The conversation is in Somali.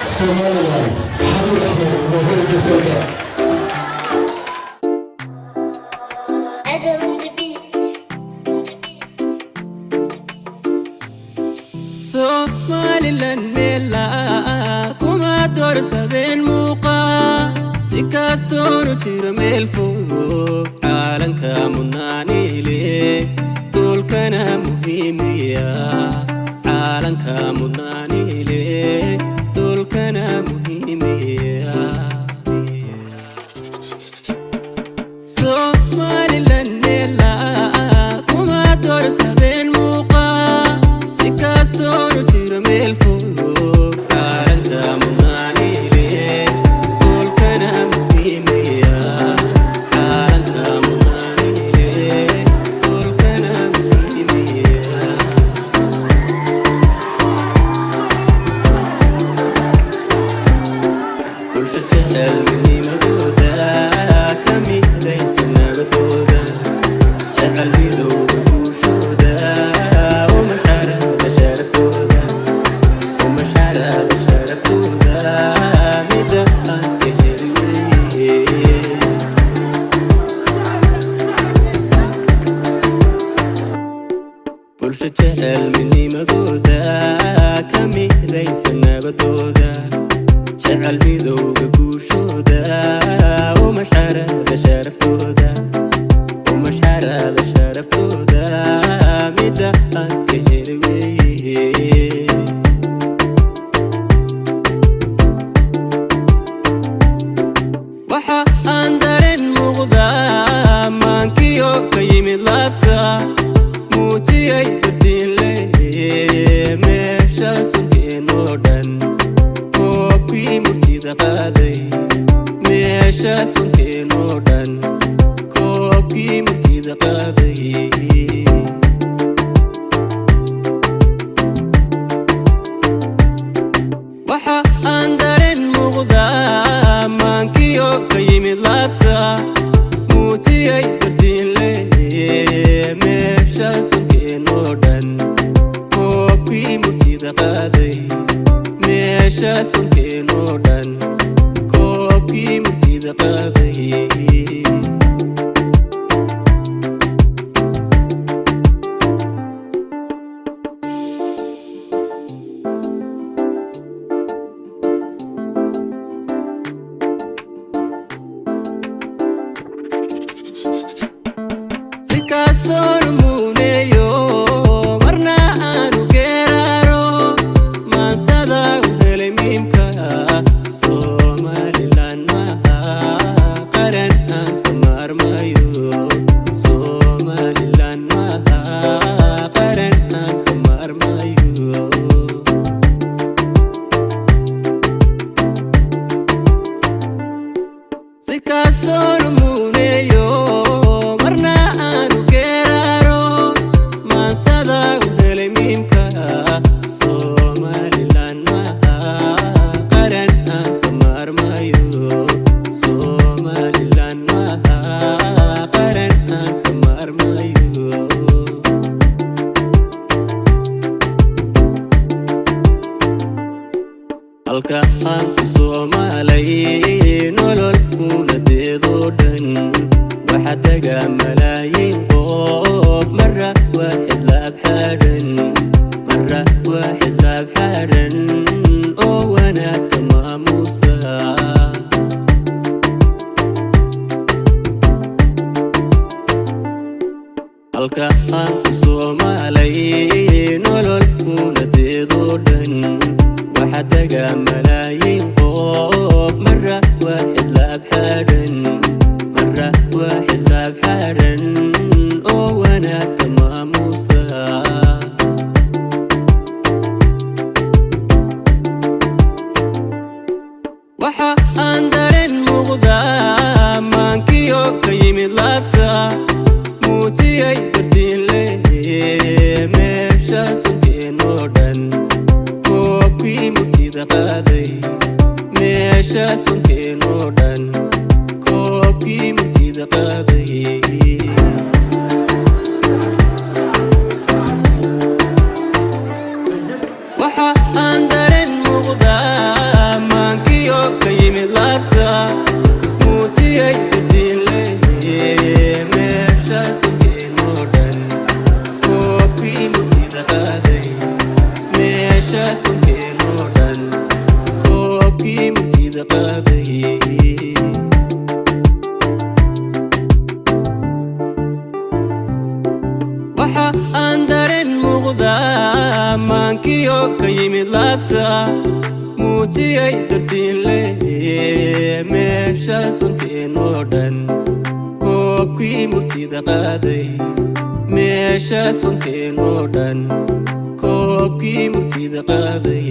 Somaliland, Hamid Ahmed, وهو الدفاع. Somaliland mela kuma dorsadeen muuqa si kastoo jiro meel fog caalanka mudnaanile dhulkana muhiimiya caalanka mudnaanile dhulkana muhiimiya Somaliland mela kuma dorsadeen muuqa si kastoo jiro meel fog caalanka mudnaanile dhulkana muhiimiya caalanka mudnaanile dhulkana muhiimiya bulsho jecel midnimadooda ka midaysan nabadooda jecel midowga bulshooda ومشاعرها شرفتودا ومشاعرها شرفتودا مدى أنكهري bulsho jecel midnimadooda ka midaysan nabadooda jecel midowga bulshooda ومشاعرها شرفتودا ومشاعرها شرفتودا مدى أنكهري waxa aan dareen muuqda maankiyo ka yimid laabta muujiyay dardiinle meeshaas wankeenoo dhan koobkii murtida qaaday meeshaas wankeenoo dhan koobkii murtida qaaday waxa aan dareen muuqda maankiyo ka yimid laabta muujiyay dardiinle meeshaas wankeenoo dhan koobkii murtida qaaday meeshaas wankeenoo dhan koobkii murtida qaaday Kastor muneyo marna aanu geeraro mansada uhelay miimka Somaliland maha qaran aan ka maarmayo Somaliland maha qaran aan ka maarmayo si kastor muneyo marna aanu geeraro mansada uhelay miimka Somaliland maha qaran aan ka maarmayo Somaliland maha qaran aan ka maarmayo halka aan ku Soomaalay nolol uuladeedoo dhan waxa taga malaayiin qof marra waaxid laab xadhan marra waaxid laab xadhan oo wanaagka maamuusa halka aan ku Soomaalay nolol uuladeedoo dhan waxa taga malaayiin qof marra waaxid laab xadhan marra waaxid laab xadhan oo wanaagka maamuusa waxa aan dareen muuqda maankiyo ka yimid laabta muujiyay dardiinle meeshaas wankeenoo dhan koobkii murtida qaaday meeshaas wankeenoo dhan koobkii murtida qaaday waxa aan dareen muuqda waxa aan dareen muuqda maankiyo ka yimid laabta muujiyay dartiin leh meeshaas wankeenoo dhan koobkii murtida qaaday meeshaas wankeenoo dhan koobkii murtida qaaday